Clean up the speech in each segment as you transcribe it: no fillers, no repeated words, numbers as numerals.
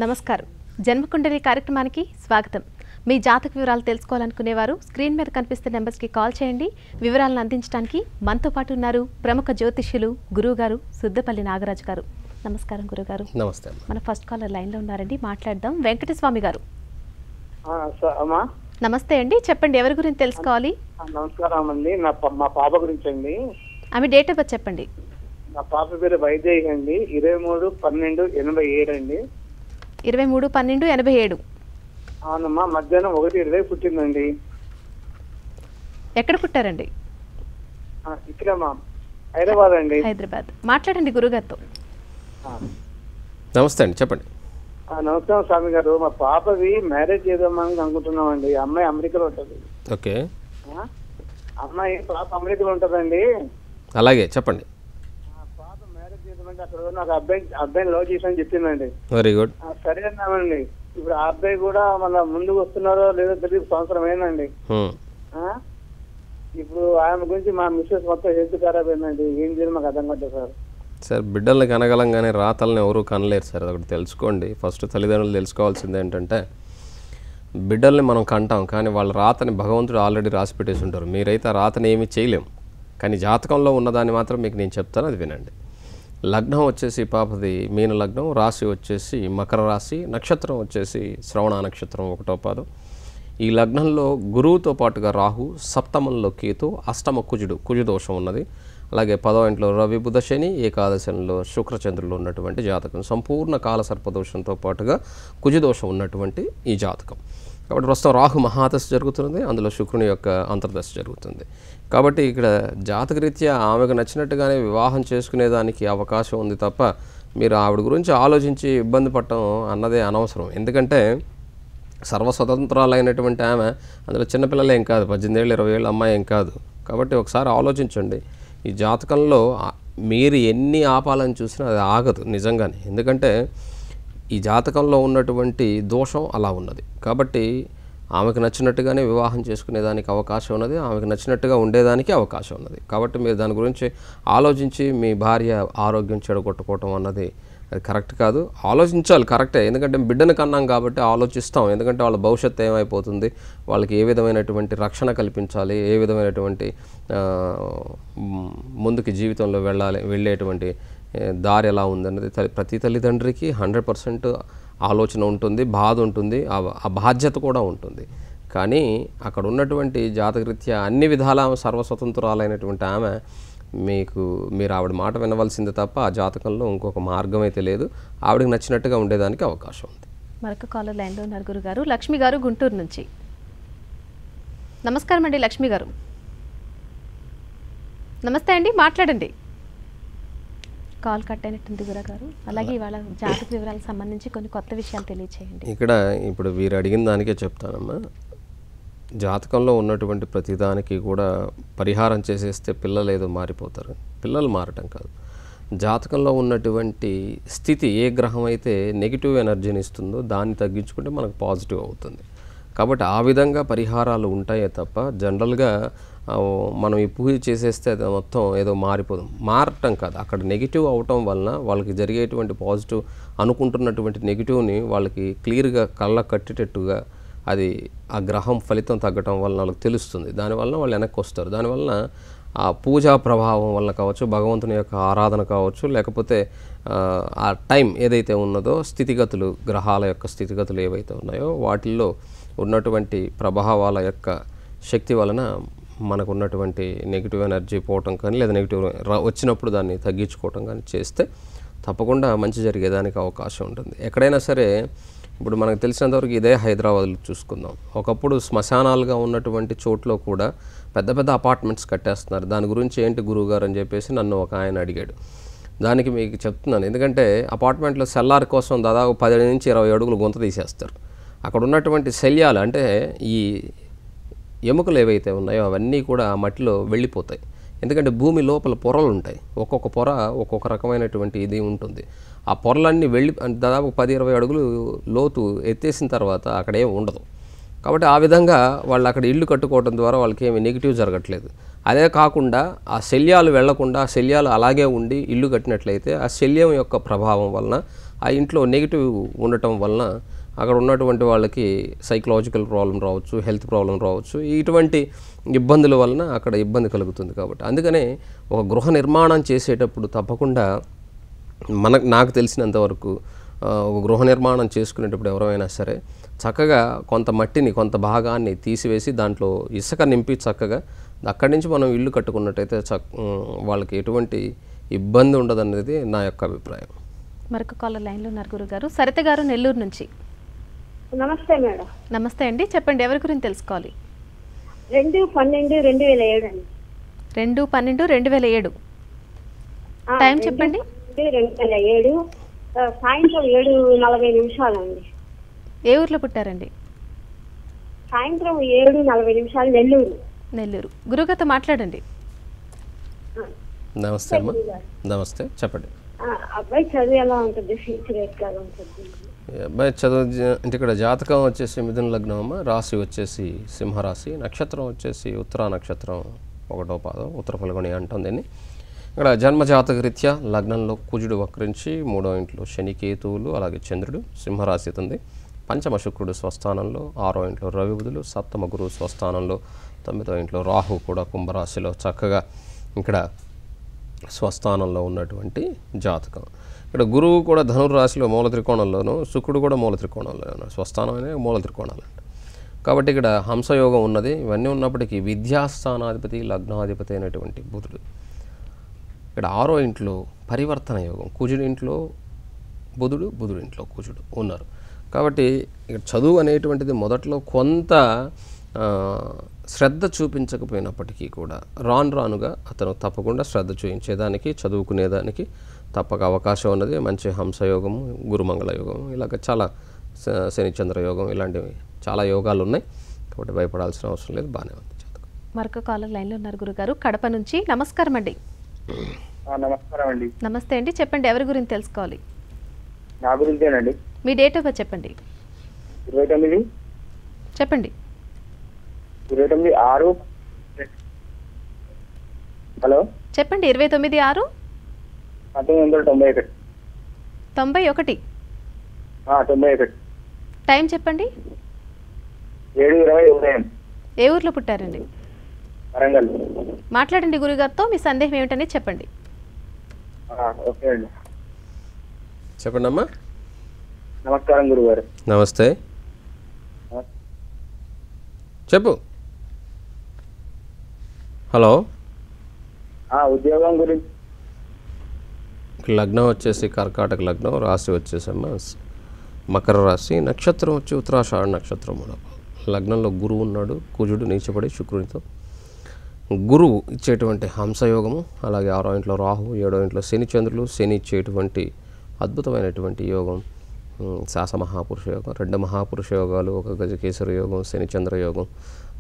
నమస్కారం. జన్మకుండలి కార్యక్రమానికి స్వాగతం. మీ జాతక వివరాలు తెలుసుకోవాలనుకునేవారు స్క్రీన్ మీద కనిపిస్తున్న నెంబర్స్కి కాల్ చేయండి. వివరాలను అందించడానికి మనతో పాటు ఉన్నారు ప్రముఖ జ్యోతిష్యులు గురువుగారు సుద్దపల్లి నాగరాజు గారు. నమస్కారం గురుగారు. నమస్తే. మన ఫస్ట్ కాలర్ లైన్లో ఉన్నారండి, మాట్లాడదాం. వెంకటస్వామి గారు నమస్తే అండి, చెప్పండి ఎవరి గురించి తెలుసుకోవాలి? నమస్కారం అండి, మా పాప గురించి అండి. ఆమె డేట్ ఆఫ్ బర్త్ చెప్పండి. నా పాప పేరు వైదేహి అండి. 23/12/87 అండి. 23/12/87. అవునమ్మా, మధ్యాహ్నం 1:20 పుట్టిందండి. ఎక్కడ పుట్టారండి? ఇక్కడమ్మా, హైదరాబాద్ అండి. హైదరాబాద్. మాట్లాడండి గురుగారితో. నమస్తే అండి, చెప్పండి. నమస్కారం స్వామి గారు. మా పాపది మ్యారేజ్ చేద్దామని అనుకుంటున్నామండి. అమ్మాయి అమెరికాలో ఉంటుంది. ఓకే. పాప అమెరికాలో ఉంటుందండి. అలాగే చెప్పండి. పాప మ్యారేజ్ చేద్దామంటే అక్కడ నాకు అబ్బాయిని లవ్ చేసామని చెప్పిందండి. Very good. సరే అన్నామండి. ఇప్పుడు ఆ అబ్బాయి కూడా మళ్ళీ ముందుకు వస్తున్నారో లేదో తెలియదు, సంవత్సరం అయిందండి. ఇప్పుడు ఆయన గురించి మా మిస్సెస్ మొత్తం హెల్త్ ఖరాబ్ అయిందండి. ఏం చేయాలి మాకు అర్థం కాదు సార్. సార్, బిడ్డల్ని కనగలం కానీ రాతల్ని ఎవరూ కనలేరు సార్. అదొకటి తెలుసుకోండి. ఫస్ట్ తల్లిదండ్రులు తెలుసుకోవాల్సింది ఏంటంటే, బిడ్డల్ని మనం కంటాం కానీ వాళ్ళ రాతని భగవంతుడు ఆల్రెడీ రాసి పెట్టేసి ఉంటారు. మీరైతే ఆ రాతని ఏమీ చేయలేం. కానీ జాతకంలో ఉన్నదాన్ని మాత్రం మీకు నేను చెప్తాను, అది వినండి. లగ్నం వచ్చేసి పాపది మీన లగ్నం, రాశి వచ్చేసి మకర రాశి, నక్షత్రం వచ్చేసి శ్రవణ నక్షత్రం 1వ పాదం. ఈ లగ్నంలో గురువుతో పాటుగా రాహు, సప్తమంలో కేతు, అష్టమ కుజు దోషం ఉన్నది. అలాగే 10వ ఇంట్లో రవి బుధ శని, ఏకాదశంలో శుక్రచంద్రులు ఉన్నటువంటి జాతకం. సంపూర్ణ కాల సర్పదోషంతో పాటుగా కుజదోషం ఉన్నటువంటి ఈ జాతకం. కాబట్టి ప్రస్తుతం రాహు మహాదశ జరుగుతుంది, అందులో శుక్రుని యొక్క అంతర్దశ జరుగుతుంది. కాబట్టి ఇక్కడ జాతకరీత్యా ఆమెకు నచ్చినట్టుగానే వివాహం చేసుకునేదానికి అవకాశం ఉంది తప్ప మీరు ఆవిడ గురించి ఆలోచించి ఇబ్బంది పడటం అన్నదే అనవసరం. ఎందుకంటే సర్వస్వతంత్రాలైనటువంటి ఆమె, అందులో చిన్నపిల్లలు ఏం కాదు, 18 ఏళ్ళు 20 ఏళ్ళ అమ్మాయి ఏం కాదు. కాబట్టి ఒకసారి ఆలోచించండి. ఈ జాతకంలో మీరు ఎన్ని ఆపాలని చూసినా అది ఆగదు నిజంగానే. ఎందుకంటే ఈ జాతకంలో ఉన్నటువంటి దోషం అలా ఉన్నది. కాబట్టి ఆమెకు నచ్చినట్టుగానే వివాహం చేసుకునేదానికి అవకాశం ఉన్నది, ఆమెకు నచ్చినట్టుగా ఉండేదానికి అవకాశం ఉన్నది. కాబట్టి మీరు దాని గురించి ఆలోచించి మీ భార్య ఆరోగ్యం చెడగొట్టుకోవటం అన్నది అది కరెక్ట్ కాదు. ఆలోచించాలి, కరెక్టే. ఎందుకంటే బిడ్డను కన్నాం కాబట్టి ఆలోచిస్తాం. ఎందుకంటే వాళ్ళ భవిష్యత్తు ఏమైపోతుంది, వాళ్ళకి ఏ విధమైనటువంటి రక్షణ కల్పించాలి, ఏ విధమైనటువంటి ముందుకి జీవితంలో వెళ్ళేటువంటి దారి ఎలా ఉందన్నది ప్రతి తల్లిదండ్రికి 100% ఆలోచన ఉంటుంది, బాధ ఉంటుంది, ఆ బాధ్యత కూడా ఉంటుంది. కానీ అక్కడ ఉన్నటువంటి జాతకరీత్యా అన్ని విధాల సర్వస్వతంత్రాలైనటువంటి ఆమె మీరు ఆవిడ మాట వినవలసింది తప్ప ఆ జాతకంలో ఇంకొక మార్గం అయితే లేదు. ఆవిడకి నచ్చినట్టుగా ఉండేదానికి అవకాశం ఉంది. మరొక కాలర్ లైన్లో ఉన్నారు గురుగారు. లక్ష్మి గారు గుంటూరు నుంచి. నమస్కారం అండి లక్ష్మి గారు. నమస్తే అండి, మాట్లాడండి. కాల్ కట్ అయినట్టుంది గురుగారు. అలాగే ఇవాళ జాతక వివరాలకు సంబంధించి కొన్ని కొత్త విషయాలు తెలియచేయండి. ఇప్పుడు వీరు అడిగిన దానికే చెప్తానమ్మా. జాతకంలో ఉన్నటువంటి ప్రతిదానికి కూడా పరిహారం చేసేస్తే పిల్లలు ఏదో మారిపోతారు. పిల్లలు మారటం కాదు, జాతకంలో ఉన్నటువంటి స్థితి ఏ గ్రహం అయితే నెగిటివ్ ఎనర్జీని ఇస్తుందో దాన్ని తగ్గించుకుంటే మనకు పాజిటివ్ అవుతుంది. కాబట్టి ఆ విధంగా పరిహారాలు ఉంటాయే తప్ప జనరల్గా మనం ఈ పూజ చేసేస్తే అది మొత్తం ఏదో మారటం కాదు. అక్కడ నెగిటివ్ అవటం వలన వాళ్ళకి జరిగేటువంటి పాజిటివ్ అనుకుంటున్నటువంటి నెగిటివ్ని వాళ్ళకి క్లియర్గా కళ్ళ కట్టేటట్టుగా అది ఆ గ్రహం ఫలితం తగ్గటం వలన వాళ్ళకి తెలుస్తుంది. దానివల్ల వాళ్ళు వెనక్కి వస్తారు. దానివల్ల ఆ పూజా ప్రభావం వల్ల కావచ్చు, భగవంతుని యొక్క ఆరాధన కావచ్చు, లేకపోతే ఆ టైం ఏదైతే ఉన్నదో స్థితిగతులు, గ్రహాల యొక్క స్థితిగతులు ఏవైతే ఉన్నాయో వాటిల్లో ఉన్నటువంటి ప్రభావాల యొక్క శక్తి వలన మనకు ఉన్నటువంటి నెగిటివ్ ఎనర్జీ పోవటం కానీ లేదా నెగిటివ్ వచ్చినప్పుడు దాన్ని తగ్గించుకోవటం కానీ చేస్తే తప్పకుండా మంచి జరిగేదానికి అవకాశం ఉంటుంది. ఎక్కడైనా సరే ఇప్పుడు మనకు తెలిసినంతవరకు ఇదే హైదరాబాద్లో చూసుకుందాం. ఒకప్పుడు శ్మశానాలుగా ఉన్నటువంటి చోట్లో కూడా పెద్ద పెద్ద అపార్ట్మెంట్స్ కట్టేస్తున్నారు. దాని గురించి ఏంటి గురువుగారు అని చెప్పేసి నన్ను ఒక ఆయన అడిగాడు. దానికి మీకు చెప్తున్నాను. ఎందుకంటే అపార్ట్మెంట్లో సెల్లార్ కోసం దాదాపు 10 నుంచి 20 అడుగులు గుంత తీసేస్తారు. అక్కడ ఉన్నటువంటి శల్యాలు అంటే ఈ ఎముకలు ఏవైతే ఉన్నాయో అవన్నీ కూడా మట్టిలో వెళ్ళిపోతాయి. ఎందుకంటే భూమి లోపల పొరలు ఉంటాయి. ఒక్కొక్క పొర ఒక్కొక్క రకమైనటువంటి ఇది ఉంటుంది. ఆ పొరలన్నీ దాదాపు 10-20 అడుగులు లోతు ఎత్తేసిన తర్వాత అక్కడేం ఉండదు. కాబట్టి ఆ విధంగా వాళ్ళు అక్కడ ఇల్లు కట్టుకోవడం ద్వారా వాళ్ళకి ఏమి నెగిటివ్ జరగట్లేదు. అదే కాకుండా ఆ శల్యాలు వెళ్లకుండా శల్యాలు అలాగే ఉండి ఇల్లు కట్టినట్లయితే ఆ శల్యం యొక్క ప్రభావం వలన ఆ ఇంట్లో నెగిటివ్ ఉండటం వలన అక్కడ ఉన్నటువంటి వాళ్ళకి సైకలాజికల్ ప్రాబ్లం రావచ్చు, హెల్త్ ప్రాబ్లం రావచ్చు. ఇటువంటి ఇబ్బందుల వలన అక్కడ ఇబ్బంది కలుగుతుంది. కాబట్టి అందుకనే ఒక గృహ నిర్మాణం చేసేటప్పుడు తప్పకుండా నాకు తెలిసినంతవరకు ఒక గృహ నిర్మాణం చేసుకునేటప్పుడు ఎవరైనా సరే చక్కగా కొంత మట్టిని, కొంత భాగాన్ని తీసివేసి దాంట్లో ఇసుక నింపి చక్కగా అక్కడి నుంచి మనం ఇల్లు కట్టుకున్నట్టయితే వాళ్ళకి ఎటువంటి ఇబ్బంది ఉండదనేది నా యొక్క అభిప్రాయం. మరొక కాలర్ లైన్లో ఉన్నారు గురుగారు. సరిత గారు నెల్లూరు నుంచి. నమస్తే మేడం. నమస్తే అండి, చెప్పండి ఎవరి గురించి తెలుసుకోవాలి? 2/12/2007 అండి. 2/12/2007 టైం చెప్పండి. 2007 సాయంత్రం 7:40 అండి. ఏ ఊర్లో పుట్టారండి? సాయంత్రం 7:40 నెల్లూరు. గురుగారితో మాట్లాడండి. నమస్తే అమ్మా. నమస్తే, చెప్పండి. అబ్బాయి చదువు ఎలా ఉంటుంది, ఫ్యూచర్ ఎట్లా ఉంటుంది? అబ్బాయి చదువు అంటే ఇక్కడ జాతకం వచ్చేసి మిథున లగ్నం అమ్మ, రాశి వచ్చేసి సింహరాశి, నక్షత్రం వచ్చేసి ఉత్తరా నక్షత్రం 1వ పాదం, ఉత్తర ఫల్గుణి అంటాం దీన్ని. ఇక్కడ జన్మజాతక రీత్యా లగ్నంలో కుజుడు వక్రించి 3వ ఇంట్లో శని కేతువులు అలాగే చంద్రుడు సింహరాశి ఉంది. పంచమ శుక్రుడు స్వస్థానంలో, 6వ ఇంట్లో రవి బుధులు, సప్తమ గురువు స్వస్థానంలో, 9వ ఇంట్లో రాహు కూడా కుంభరాశిలో చక్కగా ఇక్కడ స్వస్థానంలో ఉన్నటువంటి జాతకం. ఇక్కడ గురువు కూడా ధనుర్రాశిలో మూల త్రికోణంలోనూ, శుక్రుడు కూడా మూల త్రికోణంలో ఉన్నారు. స్వస్థానం అనే మూల త్రికోణాలు అంట. కాబట్టి ఇక్కడ హంసయోగం ఉన్నది. ఇవన్నీ ఉన్నప్పటికీ విద్యాస్థానాధిపతి, లగ్నాధిపతి అయినటువంటి బుధుడు ఇక్కడ 6వ ఇంట్లో పరివర్తన యోగం, కుజుడి ఇంట్లో బుధుడు, బుధుడి ఇంట్లో కుజుడు ఉన్నారు. కాబట్టి ఇక్కడ చదువు అనేటువంటిది మొదట్లో కొంత శ్రద్ధ చూపించకపోయినప్పటికీ కూడా రానుగా అతను తప్పకుండా శ్రద్ధ చూపించేదానికి, చదువుకునేదానికి తప్పక అవకాశం ఉన్నది. మంచి హంసయోగము, గురుమంగళ యోగము, ఇలాగ చాలా శనిచంద్ర యోగం, ఇలాంటివి చాలా యోగాలు ఉన్నాయి. కాబట్టి భయపడాల్సిన అవసరం లేదు, బాగానే ఉంది జాతకం. మరొక కాలర్ లైన్లో ఉన్నారు గురుగారు, కడప నుంచి. నమస్కారం అండి. నమస్కారం అండి. నమస్తే అండి, చెప్పండి ఎవరి గురించి తెలుసుకోవాలి? నా గురించేనండి. మీ డేట్ ఆఫ్ బర్త్ చెప్పండి. 29 చెప్పండి. 29/6. హలో చెప్పండి. 29/6. 1991. 91. 91. టైం చెప్పండి. 7:20 ఉదయం. ఏ ఊర్లో పుట్టారండి? వరంగల్. మాట్లాడండి గురుగారితో, మీ సందేహం ఏమిటనేది చెప్పండి. ఓకే అండి. చెప్పండి అమ్మా. నమస్కారం గురుగారు. నమస్తే, చెప్పు. హలో. ఉద్యోగం గురించి. లగ్నం వచ్చేసి కర్కాటక లగ్నం, రాశి వచ్చేసమ్మా మకర రాశి, నక్షత్రం వచ్చి ఉత్తరాషాఢ నక్షత్రం. లగ్నంలో గురువు ఉన్నాడు, కుజుడు నీచపడి శుక్రునితో. గురువు ఇచ్చేటువంటి హంసయోగము, అలాగే 6వ ఇంట్లో రాహు, 7వ ఇంట్లో శని చంద్రులు. శని ఇచ్చేటువంటి అద్భుతమైనటువంటి యోగం శాస మహాపురుష యోగం, 2 మహాపురుష యోగాలు, ఒక గజకేసర యోగం, శనిచంద్ర యోగం,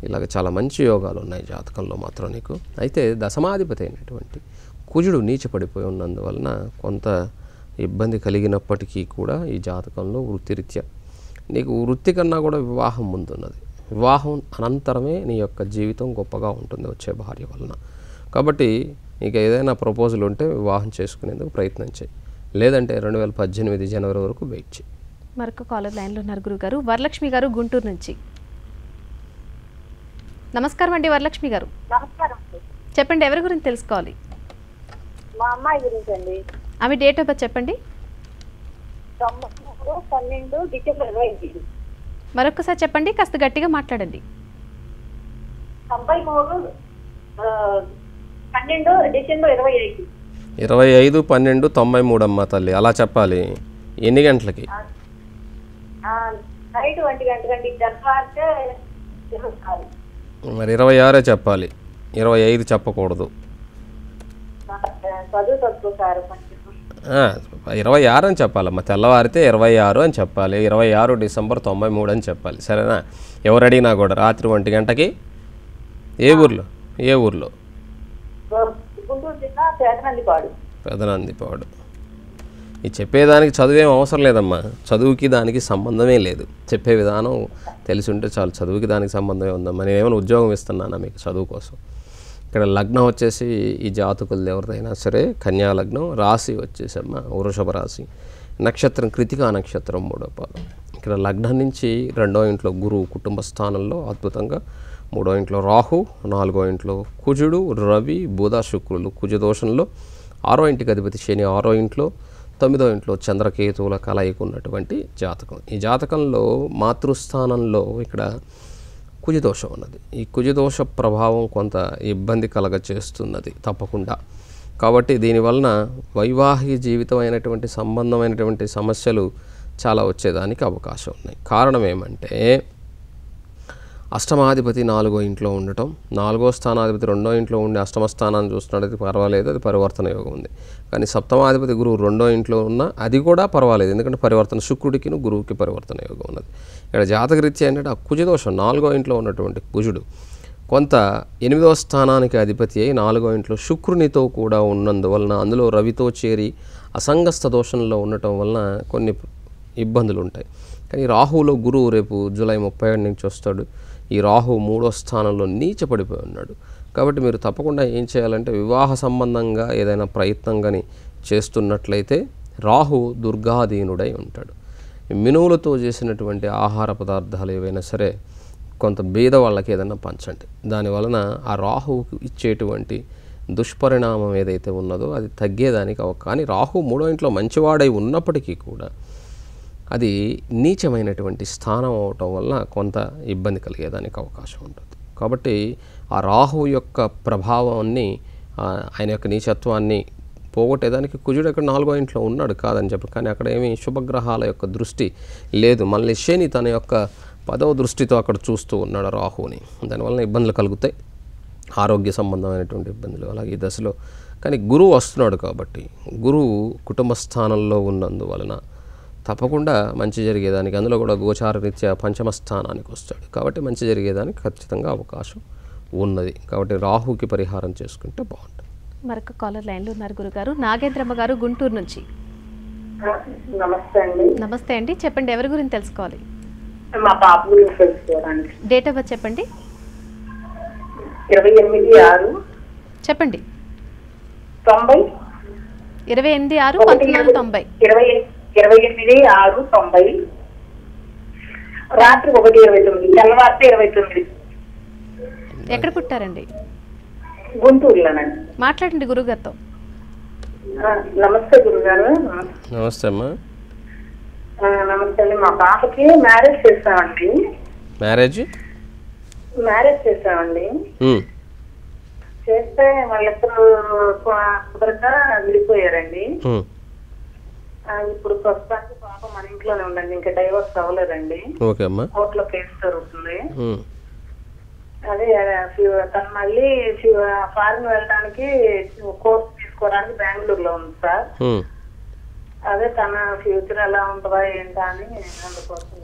ఇలాగ చాలా మంచి యోగాలు ఉన్నాయి జాతకంలో మాత్రం నీకు. అయితే దశమాధిపతి అయినటువంటి కుజుడు నీచపడిపోయి ఉన్నందువలన కొంత ఇబ్బంది కలిగినప్పటికీ కూడా ఈ జాతకంలో వృత్తిరీత్యా నీకు వృత్తి కన్నా కూడా వివాహం ముందున్నది. వివాహం అనంతరమే నీ యొక్క జీవితం గొప్పగా ఉంటుంది వచ్చే భార్య వలన. కాబట్టి నీకు ఏదైనా ప్రపోజల్ ఉంటే వివాహం చేసుకునేందుకు ప్రయత్నం చేయి, లేదంటే 2018 జనవరి వరకు వెయిట్ చేయి. మరొక కాలర్ లైన్లో ఉన్నారు గురుగారు, వరలక్ష్మి గారు గుంటూరు నుంచి. నమస్కారం అండి వరలక్ష్మి గారు. నమస్కారం. చెప్పండి ఎవరి గురించి తెలుసుకోవాలి? మా అమ్మాయి గురించి అండి. ఆమె డేట్ ఆఫ్ బర్త్ చెప్పండి. 12 డిసెంబర్ 25. మరొకసారి చెప్పండి, కాస్త గట్టిగా మాట్లాడండి. 12 డిసెంబర్ 25. 25/12/93 అమ్మ తల్లి, అలా చెప్పాలి. ఎన్ని గంటలకి? నైట్ 1 గంటకండి. తెల్లవారితే మరి 26 చెప్పాలి, 25 చెప్పకూడదు. చదువు తక్కువ సార్. 26 అని చెప్పాలమ్మా. తెల్లవారితే 26 అని చెప్పాలి. 26 డిసెంబర్ 93 అని చెప్పాలి, సరేనా? ఎవరు అడిగినా కూడా రాత్రి 1 గంటకి. ఏ ఊర్లో? గుంటూరు జిల్లా పేదనందిపాడు. పెదనందిపాడు. ఈ చెప్పేదానికి చదువేం అవసరం లేదమ్మా. చదువుకి దానికి సంబంధమే లేదు. చెప్పే విధానం తెలిసి ఉంటే చాలు. చదువుకి దానికి సంబంధమే ఉందమ్మా. నేను ఏమైనా ఉద్యోగం ఇస్తున్నానా మీకు చదువు కోసం? ఇక్కడ లగ్నం వచ్చేసి ఈ జాతకులు ఎవరిదైనా సరే కన్యా లగ్నం, రాశి వచ్చేసమ్మా వృషభ రాశి. నక్షత్రం కృతికా నక్షత్రం 3వ పాదం. ఇక్కడ లగ్నం నుంచి 2వ ఇంట్లో గురువు కుటుంబ స్థానంలో అద్భుతంగా, 3వ ఇంట్లో రాహు, 4వ ఇంట్లో కుజుడు, రవి, బుధ, శుక్రులు కుజదోషంలో, 6వ ఇంటికి అధిపతి శని 6వ ఇంట్లో, 9వ ఇంట్లో చంద్రకేతువుల కలయిక ఉన్నటువంటి జాతకం. ఈ జాతకంలో మాతృస్థానంలో ఇక్కడ కుజదోషం ఉన్నది. ఈ కుజదోష ప్రభావం కొంత ఇబ్బంది కలగచేస్తున్నది తప్పకుండా. కాబట్టి దీనివలన వైవాహిక జీవితం అయినటువంటి సంబంధమైనటువంటి సమస్యలు చాలా వచ్చేదానికి అవకాశం ఉన్నాయి. కారణం ఏమంటే అష్టమాధిపతి 4వ ఇంట్లో ఉండటం, 4వ స్థానాధిపతి 2వ ఇంట్లో ఉండి అష్టమ స్థానాన్ని చూస్తున్నది పర్వాలేదు, అది పరివర్తన యోగం ఉంది. కానీ సప్తమాధిపతి గురువు 2వ ఇంట్లో ఉన్న అది కూడా పర్వాలేదు, ఎందుకంటే పరివర్తన శుక్రుడికి గురువుకి పరివర్తన యోగం ఉన్నది. ఇక్కడ జాతకరీత్యా ఏంటంటే ఆ కుజదోషం 4వ ఇంట్లో ఉన్నటువంటి కుజుడు కొంత 8వ స్థానానికి అధిపతి అయి 4వ ఇంట్లో శుక్రునితో కూడా ఉన్నందువలన, అందులో రవితో చేరి అసంగస్థ దోషంలో ఉండటం వలన కొన్ని ఇబ్బందులు ఉంటాయి. కానీ రాహులో గురువు రేపు జూలై 31 నుంచి వస్తాడు. ఈ రాహు 3వ స్థానంలో నీచపడిపోయి ఉన్నాడు. కాబట్టి మీరు తప్పకుండా ఏం చేయాలంటే వివాహ సంబంధంగా ఏదైనా ప్రయత్నం కానీ చేస్తున్నట్లయితే రాహు దుర్గాధీనుడై ఉంటాడు. మినువులతో చేసినటువంటి ఆహార పదార్థాలు ఏవైనా సరే కొంత బీద వాళ్ళకి ఏదైనా పంచండి. దానివలన ఆ రాహువుకి ఇచ్చేటువంటి దుష్పరిణామం ఏదైతే ఉన్నదో అది తగ్గేదానికి కానీ రాహు 3వ ఇంట్లో మంచివాడై ఉన్నప్పటికీ కూడా అది నీచమైనటువంటి స్థానం అవటం వల్ల కొంత ఇబ్బంది కలిగేదానికి అవకాశం ఉంటుంది. కాబట్టి ఆ రాహు యొక్క ప్రభావాన్ని, ఆయన యొక్క నీచత్వాన్ని పోగొట్టేదానికి కుజుడు అక్కడ 4వ ఇంట్లో ఉన్నాడు కాదని చెప్పి, కానీ అక్కడ ఏమి శుభగ్రహాల యొక్క దృష్టి లేదు. మళ్ళీ శని తన యొక్క 10వ దృష్టితో అక్కడ చూస్తూ ఉన్నాడు రాహుని. దానివల్ల ఇబ్బందులు కలుగుతాయి, ఆరోగ్య సంబంధమైనటువంటి ఇబ్బందులు అలాగే ఈ దశలో. కానీ గురువు వస్తున్నాడు కాబట్టి గురువు కుటుంబ స్థానంలో ఉన్నందువలన తప్పకుండా మంచి జరిగేదానికి, అందులో కూడా గోచార రీత్యా 5వ స్థానానికి వస్తాడు కాబట్టి మంచి జరిగేదానికి ఖచ్చితంగా అవకాశం ఉన్నది. కాబట్టి రాహుకి పరిహారం చేసుకుంటే బాగుంటుంది. మరొక కాలర్ లైన్లో ఉన్నారు గురుగారు. నాగేంద్రమ్మ గారు గుంటూరు నుంచి. నమస్తే అండి. నమస్తే అండి, చెప్పండి ఎవరి గురించి తెలుసుకోవాలి? మా పాప గురించి తెలుసుకోవాలండి. డేట్ ఆఫ్ బర్త్ చెప్పండి. 28/6 చెప్పండి. 90 28/6/1990. 28/6/90 రాత్రి 1:29 తెల్లవారితే 29. ఎక్కడ పుట్టారండి? గుంటూరులోనండి. మాట్లాడండి గురుగారితో. నమస్తే గురుగారు. నమస్తే అమ్మా. నమస్తే అండి. మా పాపకి మ్యారేజ్ చేస్తామండి. మ్యారేజ్ చేస్తామండి. చేస్తే వాళ్ళిద్దరు కుదరక విడిపోయారండి. ఇప్పుడు ప్రస్తుతానికి పాప మన ఇంట్లోనే ఉందండి, ఇంకా డైవర్స్ అవ్వలేదండి. కోర్టులో కేసు జరుగుతుంది. అదే తను మళ్ళీ ఫారిన్ వెళ్ళడానికి కోర్స్ తీసుకోవడానికి బెంగళూరులో ఉంది సార్. అదే తన ఫ్యూచర్ ఎలా ఉంటుందా ఏంటా అని అందుకోసం.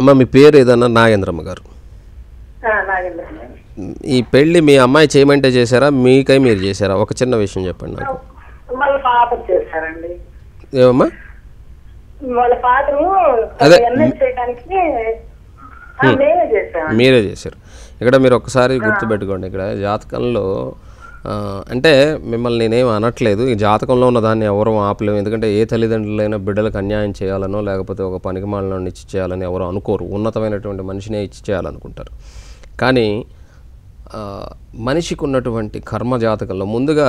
అమ్మ మీ పేరు ఏదన్నా? నాగేంద్రమ్మ గారు. నాగేంద్రమ్మ. ఈ పెళ్లి మీ అమ్మాయి చేయమంటే చేశారా, మీకై మీరు చేశారా? ఒక చిన్న విషయం చెప్పండి నాకు. వాళ్ళ ఫాదర్ చేశారండి. ఏమమ్మా? వాళ్ళ ఫాదరు చేయడానికి మీరే చేశారు. ఇక్కడ మీరు ఒకసారి గుర్తుపెట్టుకోండి, ఇక్కడ జాతకంలో అంటే మిమ్మల్ని నేనేం అనట్లేదు, ఈ జాతకంలో ఉన్న దాన్ని ఎవరు ఆపలేము. ఎందుకంటే ఏ తల్లిదండ్రులైనా బిడ్డలకు అన్యాయం చేయాలనో లేకపోతే ఒక పనికిమాలిన ఇచ్చి చేయాలని ఎవరు అనుకోరు. ఉన్నతమైనటువంటి మనిషినే ఇచ్చి చేయాలనుకుంటారు. కానీ మనిషికి ఉన్నటువంటి కర్మ జాతకంలో ముందుగా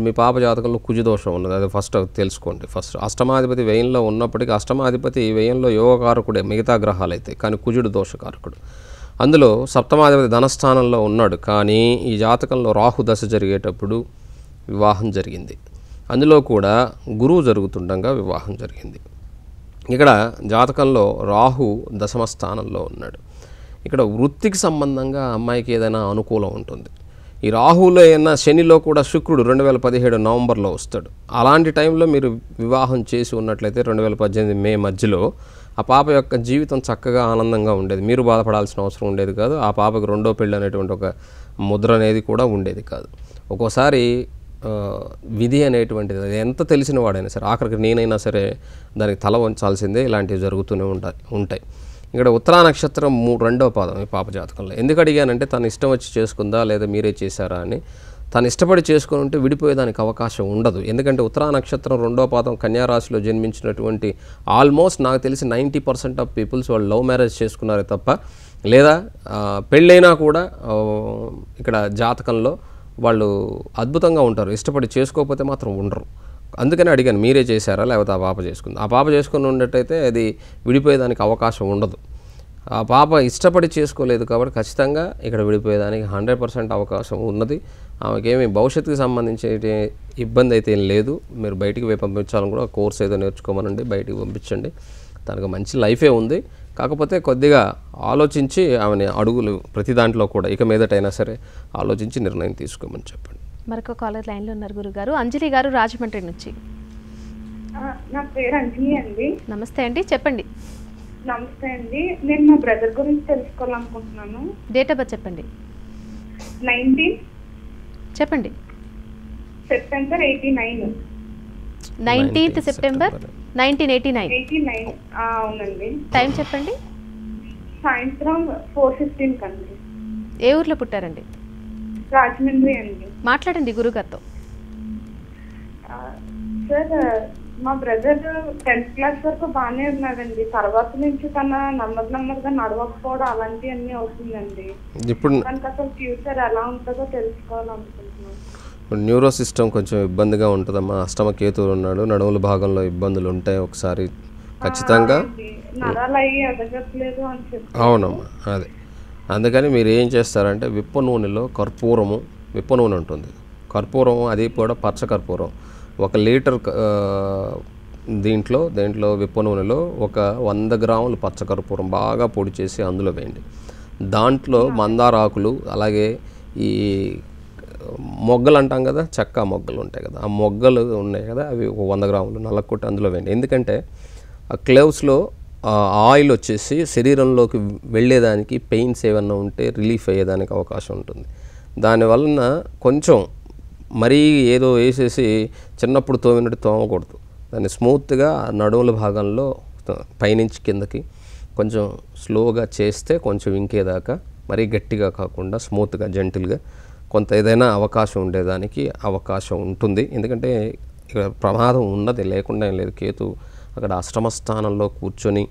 మీ పాప జాతకంలో కుజదోషం ఉన్నది, అది ఫస్ట్ తెలుసుకోండి. ఫస్ట్ అష్టమాధిపతి వ్యయంలో ఉన్నప్పటికీ అష్టమాధిపతి వ్యయంలో యోగకారకుడే మిగతా గ్రహాలైతే, కానీ కుజుడు దోషకారకుడు. అందులో సప్తమాధిపతి ధనస్థానంలో ఉన్నాడు, కానీ ఈ జాతకంలో రాహు దశ జరిగేటప్పుడు వివాహం జరిగింది. అందులో కూడా గురువు జరుగుతుండగా వివాహం జరిగింది. ఇక్కడ జాతకంలో రాహు దశమ స్థానంలో ఉన్నాడు. ఇక్కడ వృత్తికి సంబంధంగా అమ్మాయికి ఏదైనా అనుకూలం ఉంటుంది. ఈ రాహులో అయినా శనిలో కూడా శుక్రుడు 2017 నవంబర్లో వస్తాడు. అలాంటి టైంలో మీరు వివాహం చేసి ఉన్నట్లయితే 2018 మే మధ్యలో ఆ పాప యొక్క జీవితం చక్కగా ఆనందంగా ఉండేది. మీరు బాధపడాల్సిన అవసరం ఉండేది కాదు. ఆ పాపకు రెండో పెళ్ళి అనేటువంటి ఒక ముద్ర అనేది కూడా ఉండేది కాదు. ఒక్కోసారి విధి అనేటువంటిది అది ఎంత తెలిసిన వాడైనా సరే, ఆఖరికి నేనైనా సరే దానికి తల వంచాల్సిందే. ఇలాంటివి జరుగుతూనే ఉంటాయి. ఇక్కడ ఉత్తరా నక్షత్రం 2వ పాదం ఈ పాప జాతకంలో. ఎందుకు అడిగానంటే తను ఇష్టం వచ్చి చేసుకుందా లేదా మీరే చేశారా అని. తను ఇష్టపడి చేసుకుని ఉంటే విడిపోయేదానికి అవకాశం ఉండదు. ఎందుకంటే ఉత్తరా నక్షత్రం 2వ పాదం కన్యా రాశిలో జన్మించినటువంటి ఆల్మోస్ట్ నాకు తెలిసి 90% ఆఫ్ పీపుల్స్ వాళ్ళు లవ్ మ్యారేజ్ చేసుకున్నారే తప్ప, లేదా పెళ్ళైనా కూడా ఇక్కడ జాతకంలో వాళ్ళు అద్భుతంగా ఉంటారు. ఇష్టపడి చేసుకోకపోతే మాత్రం ఉండరు. అందుకని అడిగాను, మీరే చేశారా లేకపోతే ఆ పాప చేసుకుంది? ఆ పాప చేసుకుని ఉన్నట్టయితే అది విడిపోయేదానికి అవకాశం ఉండదు. ఆ పాప ఇష్టపడి చేసుకోలేదు కాబట్టి ఖచ్చితంగా ఇక్కడ విడిపోయేదానికి 100% అవకాశం ఉన్నది. ఆమెకేమి భవిష్యత్తుకు సంబంధించి ఇబ్బంది అయితే ఏం లేదు. మీరు బయటికి పంపించాలని కూడా కోర్స్ ఏదో నేర్చుకోమనండి, బయటికి పంపించండి. తనకు మంచి లైఫే ఉంది. కాకపోతే కొద్దిగా ఆలోచించి ఆమెని అడుగులు ప్రతి దాంట్లో కూడా ఇక మీదటైనా సరే ఆలోచించి నిర్ణయం తీసుకోమని చెప్పండి. మరొక కాలర్ లైన్లో ఉన్నారు గురుగారు. అంజలి గారు రాజమండ్రి నుంచి. నా పేరు అంజలి అండి. నమస్తే అండి, చెప్పండి. నమస్తే అండి, నేను మా బ్రదర్ గురించి తెలుసుకోవాలనుకుంటున్నాను. డేట్ ఆఫ్ బర్త్ చెప్పండి. 19 చెప్పండి. సెప్టెంబర్ 89. 19th September 1989. అవునండి. టైం చెప్పండి. సాయంత్రం 4:15 కండి. ఏ ఊర్లో పుట్టారండి? రాజమండ్రి అండి. మాట్లాడండి గురుగారితో. సార్, మా బ్రదర్ 10th క్లాస్ వరకు బాగానే ఉన్నాడండి. తర్వాత నుంచి తన నెమ్మదిగా నడవకపోవడం అలాంటివన్నీ అవుతుందండి. ఇప్పుడు తనకు అసలు ఫ్యూచర్ ఎలా ఉంటుందో తెలుసుకోవాలనుకుంటున్నాను. న్యూరో సిస్టమ్ కొంచెం ఇబ్బందిగా ఉంటుందమ్మా. అష్టమ కేతువులు ఉన్నాడు, నడుముల భాగంలో ఇబ్బందులు ఉంటాయి. ఒకసారి ఖచ్చితంగా నరాలు అయ్యి ఎదగట్లేదు అని చెప్పి. అవునమ్మా, అదే. అందుకని మీరు ఏం చేస్తారంటే విప్ప నూనెలో విప్ప నూనె ఉంటుంది, కర్పూరం, అది కూడా పచ్చ కర్పూరం. 1 లీటర్ దీంట్లో విప్ప నూనెలో 100 గ్రాములు పచ్చకర్పూరం బాగా పొడి చేసి అందులో వేయండి. దాంట్లో మందార ఆకులు, అలాగే ఈ మొగ్గలు అంటాం కదా, చెక్క మొగ్గలు ఉంటాయి కదా, ఆ మొగ్గలు ఉన్నాయి కదా, అవి 100 గ్రాములు నల్లకొట్టి అందులో వేయండి. ఎందుకంటే ఆ క్లవ్స్లో ఆయిల్ వచ్చేసి శరీరంలోకి వెళ్ళేదానికి పెయిన్స్ ఏమన్నా ఉంటే రిలీఫ్ అయ్యేదానికి అవకాశం ఉంటుంది. దానివలన కొంచెం మరీ ఏదో వేసేసి చిన్నప్పుడు తోమినట్టు తోమకూడదు. దాన్ని స్మూత్గా నడుముల భాగంలో పైనుంచి కిందకి కొంచెం స్లోగా చేస్తే కొంచెం ఇంకేదాకా మరీ గట్టిగా కాకుండా స్మూత్గా జెంటిల్గా కొంత ఏదైనా అవకాశం ఉండేదానికి అవకాశం ఉంటుంది. ఎందుకంటే ఇక ప్రమాదం ఉన్నది, లేకుండా ఏం లేదు. కేతు అక్కడ అష్టమ స్థానంలో కూర్చొని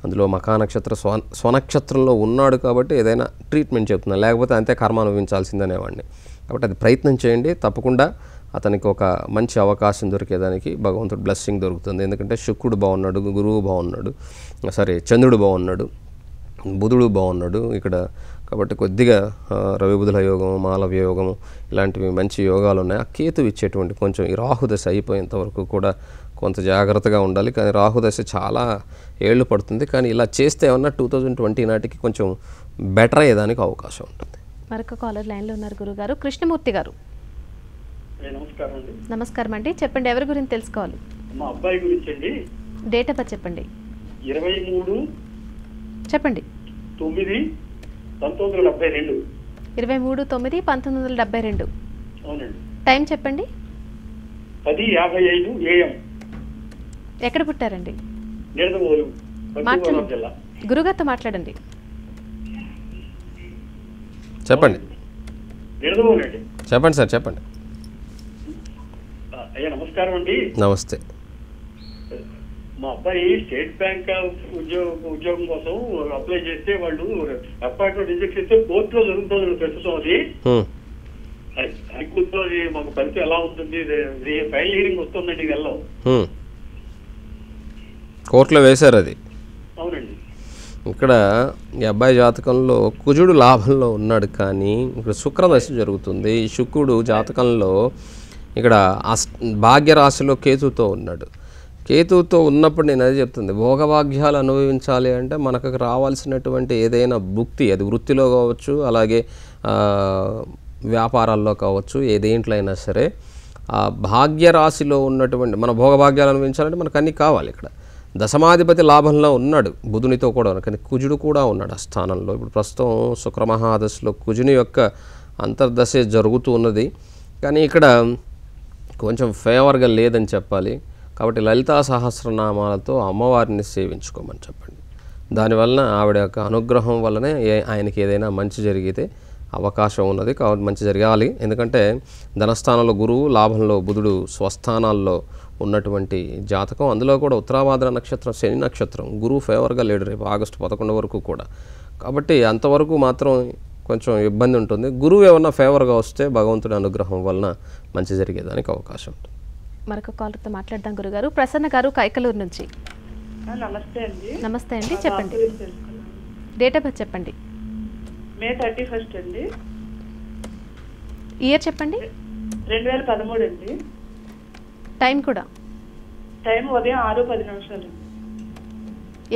అందులో మఖా నక్షత్ర స్వనక్షత్రంలో ఉన్నాడు కాబట్టి ఏదైనా ట్రీట్మెంట్ చెప్తున్నాను, లేకపోతే అంతే కర్మ అనుభవించాల్సిందనేవాడిని. కాబట్టి అది ప్రయత్నం చేయండి. తప్పకుండా అతనికి ఒక మంచి అవకాశం దొరికేదానికి భగవంతుడు బ్లెస్సింగ్ దొరుకుతుంది. ఎందుకంటే శుక్రుడు బాగున్నాడు, గురువు బాగున్నాడు, చంద్రుడు బాగున్నాడు, బుధుడు బాగున్నాడు ఇక్కడ. కాబట్టి కొద్దిగా రవి బుధుల యోగము, మాలవ్య యోగము ఇలాంటివి మంచి యోగాలు ఉన్నాయి. ఆ కేతు ఇచ్చేటువంటి కొంచెం ఈ రాహుదశ అయిపోయేంత వరకు కూడా కొంత జాగ్రత్తగా ఉండాలి. కానీ రాహుదశ చాలా ఏళ్ళు పడుతుంది. కానీ ఇలా చేస్తే ఏమన్నా 2020 నాటికి కొంచెం బెటర్ అయ్యేదానికి అవకాశం ఉంటుంది. మరొక కాలర్ లైన్లో ఉన్నారు గురుగారు. కృష్ణమూర్తి గారు. నమస్కారం అండి. నమస్కారం అండి, చెప్పండి. ఎవరి గురించి తెలుసుకోవాలి? మా అబ్బాయి గురించి అండి. డేట్ ఆఫ్ బర్త్ చెప్పండి. 23 చెప్పండి. 9 1972. 23/9/1972. అవునండి. టైం చెప్పండి. 10:55 AM. ఎక్కడ పుట్టారండి? నిడదవోలు, మాట్లాడండి. జిల్లా. గురుగారితో మాట్లాడండి. చెప్పండి. నిడదవోలు అండి. చెప్పండి సార్, చెప్పండి. అయ్యా నమస్కారం అండి. నమస్తే. మా అబ్బాయి స్టేట్ బ్యాంక్ ఉద్యోగం కోసం అప్లై చేస్తే వాళ్ళు అపాయింట్మెంట్ రిజెక్ట్ చేస్తే కోర్టులో జరుగుతుంది ప్రస్తుతం. అది హైకోర్టులో మాకు ఫలితం ఎలా ఉంటుంది? ఫైనల్ హియరింగ్ వస్తుందండి వెళ్ళం. కోర్టులో వేశారు అది. అవునండి. ఇక్కడ ఈ అబ్బాయి జాతకంలో కుజుడు లాభంలో ఉన్నాడు, కానీ ఇక్కడ శుక్రదశ జరుగుతుంది. ఈ శుక్రుడు జాతకంలో ఇక్కడ భాగ్యరాశిలో కేతుతో ఉన్నాడు. కేతువుతో ఉన్నప్పుడు నేను అదే చెప్తుంది, భోగభాగ్యాలు అనుభవించాలి అంటే మనకు రావాల్సినటువంటి ఏదైనా భుక్తి, అది వృత్తిలో కావచ్చు, అలాగే వ్యాపారాల్లో కావచ్చు, ఏదేంట్లో అయినా సరే ఆ భాగ్యరాశిలో ఉన్నటువంటి మన భోగభాగ్యాలు అనుభవించాలంటే మనకు అన్నీ కావాలి. ఇక్కడ దశమాధిపతి లాభంలో ఉన్నాడు, బుధునితో కూడా ఉన్నాడు, కానీ కుజుడు కూడా ఉన్నాడు ఆ స్థానంలో. ఇప్పుడు ప్రస్తుతం శుక్రమహాదశలో కుజుని యొక్క అంతర్దశ జరుగుతూ ఉన్నది, కానీ ఇక్కడ కొంచెం ఫేవర్గా లేదని చెప్పాలి. కాబట్టి లలితా సహస్రనామాలతో అమ్మవారిని సేవించుకోమని చెప్పండి. దానివలన ఆవిడ యొక్క అనుగ్రహం వల్లనే ఆయనకి ఏదైనా మంచి జరిగితే అవకాశం ఉన్నది. కాబట్టి మంచి జరగాలి. ఎందుకంటే ధనస్థానంలో గురువు, లాభంలో బుధుడు, స్వస్థానాల్లో ఉన్నటువంటి జాతకం. అందులో కూడా ఉత్తరాభాద్ర నక్షత్రం శని నక్షత్రం, గురువు ఫేవర్గా లేడు రేపు ఆగస్టు 11 వరకు కూడా. కాబట్టి అంతవరకు మాత్రం కొంచెం ఇబ్బంది ఉంటుంది. గురువు ఏమన్నా ఫేవర్గా వస్తే భగవంతుడి అనుగ్రహం వలన మంచి జరిగేదానికి అవకాశం ఉంటుంది. మరొక కాలర్తో మాట్లాడదాం గురుగారు. ప్రసన్న గారు కైకలూరు నుంచి. నమస్తే అండి. నమస్తే అండి, చెప్పండి. డేట్ ఆఫ్ బర్త్ చెప్పండి. మే 31 అండి. ఇయర్ చెప్పండి. 2013 అండి. టైం కూడా. టైం ఉదయం 6:10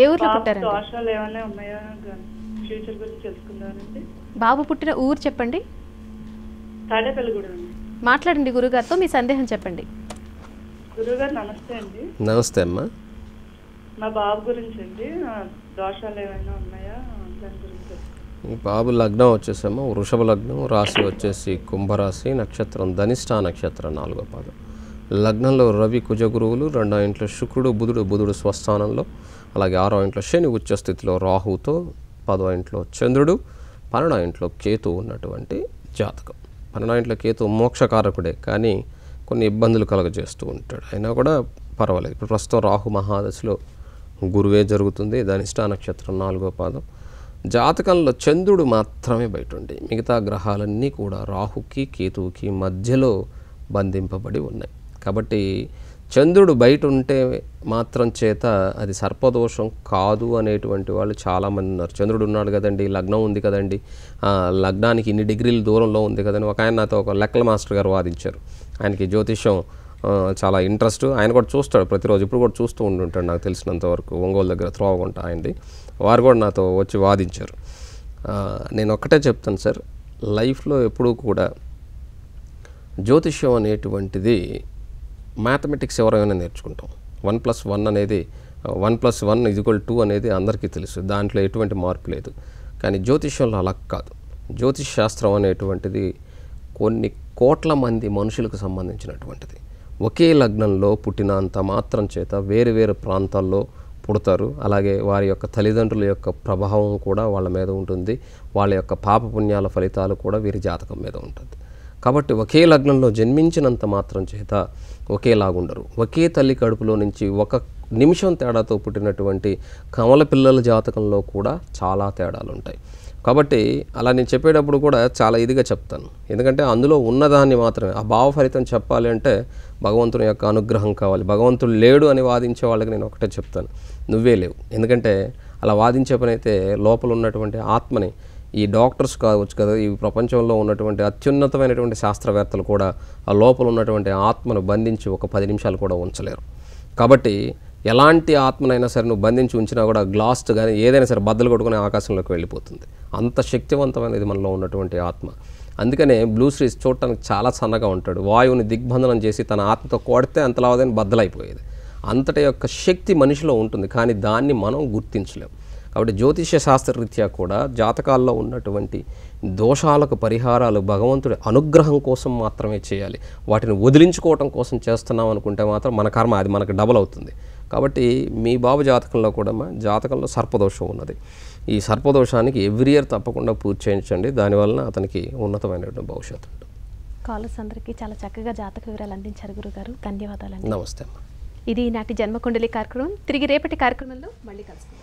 ఏ ఊర్లో పుట్టారండి? దోషాలు ఏమైనా ఉన్నాయా ఫ్యూచర్ గురించి తెలుసుకుందామండి. బాబు పుట్టిన ఊరు చెప్పండి. తాడేపల్లిగూడెం అండి. మాట్లాడండి గురుగారితో, మీ సందేహం చెప్పండి. గురుగారు నమస్తే అండి. నమస్తే అమ్మా. మా బాబు గురించి అండి, దోషాలు ఏమైనా ఉన్నాయా దాని గురించి. ఈ బాబు లగ్నం వచ్చేసేమో వృషభ లగ్నం, రాశి వచ్చేసి కుంభరాశి, నక్షత్రం ధనిష్ట నక్షత్రం 4వ పాదం. లగ్నంలో రవి కుజ గురువులు, 2వ ఇంట్లో శుక్రుడు, బుధుడు స్వస్థానంలో, అలాగే 6వ ఇంట్లో శని ఉచ్చ స్థితిలో రాహుతో, 10వ ఇంట్లో చంద్రుడు, 12వ ఇంట్లో కేతు ఉన్నటువంటి జాతకం. 12వ ఇంట్లో కేతు మోక్షకారకుడే, కానీ కొన్ని ఇబ్బందులు కలగజేస్తూ ఉంటాడు. అయినా కూడా పర్వాలేదు. ఇప్పుడు ప్రస్తుతం రాహు మహాదశలో గురువే జరుగుతుంది. ధనిష్ట నక్షత్రం 4వ పాదం. జాతకంలో చంద్రుడు మాత్రమే బయట ఉండి మిగతా గ్రహాలన్నీ కూడా రాహుకి కేతువుకి మధ్యలో బంధింపబడి ఉన్నాయి. కాబట్టి చంద్రుడు బయట ఉంటే మాత్రం చేత అది సర్పదోషం కాదు అనేటువంటి వాళ్ళు చాలామంది ఉన్నారు. చంద్రుడు ఉన్నాడు కదండి, లగ్నం ఉంది కదండి, లగ్నానికి ఇన్ని డిగ్రీల దూరంలో ఉంది కదండి. ఒక ఆయన నాతో ఒక లెక్కల మాస్టర్ గారు వాదించారు. ఆయనకి జ్యోతిష్యం చాలా ఇంట్రెస్ట్. ఆయన కూడా చూస్తాడు ప్రతిరోజు, ఇప్పుడు కూడా చూస్తూ ఉంటుంటాడు నాకు తెలిసినంతవరకు. ఒంగోలు దగ్గర త్రోవగుంట ఆయనది. వారు కూడా నాతో వచ్చి వాదించారు. నేను ఒక్కటే చెప్తాను సార్, లైఫ్లో ఎప్పుడూ కూడా జ్యోతిష్యం అనేటువంటిది మ్యాథమెటిక్స్ ఎవరైనా నేర్చుకుంటాం. 1+1 అనేది 1+1 = 2 అనేది అందరికీ తెలుసు, దాంట్లో ఎటువంటి మార్పు లేదు. కానీ జ్యోతిష్యంలో అలా కాదు. జ్యోతిష్ శాస్త్రం అనేటువంటిది కొన్ని కోట్ల మంది మనుషులకు సంబంధించినటువంటిది. ఒకే లగ్నంలో పుట్టినంత మాత్రం చేత వేరు వేరు ప్రాంతాల్లో పుడతారు. అలాగే వారి యొక్క తల్లిదండ్రుల యొక్క ప్రభావం కూడా వాళ్ళ మీద ఉంటుంది. వాళ్ళ యొక్క పాపపుణ్యాల ఫలితాలు కూడా వీరి జాతకం మీద ఉంటుంది. కాబట్టి ఒకే లగ్నంలో జన్మించినంత మాత్రం చేత ఒకేలాగుండరు. ఒకే తల్లి కడుపులో నుంచి 1 నిమిషం తేడాతో పుట్టినటువంటి కమల పిల్లల జాతకంలో కూడా చాలా తేడాలు ఉంటాయి. కాబట్టి అలా నేను చెప్పేటప్పుడు కూడా చాలా ఇదిగా చెప్తాను. ఎందుకంటే అందులో ఉన్నదాన్ని మాత్రమే, ఆ భావ ఫలితం చెప్పాలి అంటే భగవంతుని యొక్క అనుగ్రహం కావాలి. భగవంతుడు లేడు అని వాదించే వాళ్ళకి నేను ఒకటే చెప్తాను, నువ్వే లేవు. ఎందుకంటే అలా వాదించే పని అయితే లోపల ఉన్నటువంటి ఆత్మని, ఈ డాక్టర్స్ కావచ్చు కదా, ఈ ప్రపంచంలో ఉన్నటువంటి అత్యున్నతమైనటువంటి శాస్త్రవేత్తలు కూడా ఆ లోపల ఉన్నటువంటి ఆత్మను బంధించి ఒక 10 నిమిషాలు కూడా ఉంచలేరు. కాబట్టి ఎలాంటి ఆత్మనైనా సరే నువ్వు బంధించి ఉంచినా కూడా గ్లాస్ కానీ ఏదైనా సరే బద్దలు కొట్టుకుని ఆకాశంలోకి వెళ్ళిపోతుంది. అంత శక్తివంతమైనది మనలో ఉన్నటువంటి ఆత్మ. అందుకనే బ్లూ శ్రీస్ చూడటానికి చాలా సన్నగా ఉంటాడు. వాయువుని దిగ్బంధనం చేసి తన ఆత్మతో కొడితే అంతలావదని బద్దలైపోయేది. అంతటి యొక్క శక్తి మనిషిలో ఉంటుంది, కానీ దాన్ని మనం గుర్తించలేం. కాబట్టి జ్యోతిష్య శాస్త్రరీత్యా కూడా జాతకాల్లో ఉన్నటువంటి దోషాలకు పరిహారాలు భగవంతుడి అనుగ్రహం కోసం మాత్రమే చేయాలి. వాటిని వదిలించుకోవటం కోసం చేస్తున్నాం అనుకుంటే మాత్రం మన కర్మ అది మనకు డబల్ అవుతుంది. కాబట్టి మీ బాబు జాతకంలో కూడా జాతకంలో సర్పదోషం ఉన్నది. ఈ సర్పదోషానికి ఎవ్రీ ఇయర్ తప్పకుండా పూర్తి చేయించండి. దానివల్ల అతనికి ఉన్నతమైనటువంటి భవిష్యత్తు ఉంటుంది. కాలర్స్ అందరికీ చాలా చక్కగా జాతక వివరాలు అందించారు గురుగారు, ధన్యవాదాలండి. నమస్తే అమ్మా. ఇది ఈనాటి జన్మకుండలి కార్యక్రమం. తిరిగి రేపటి కార్యక్రమంలో మళ్ళీ కలుసుకుందాం.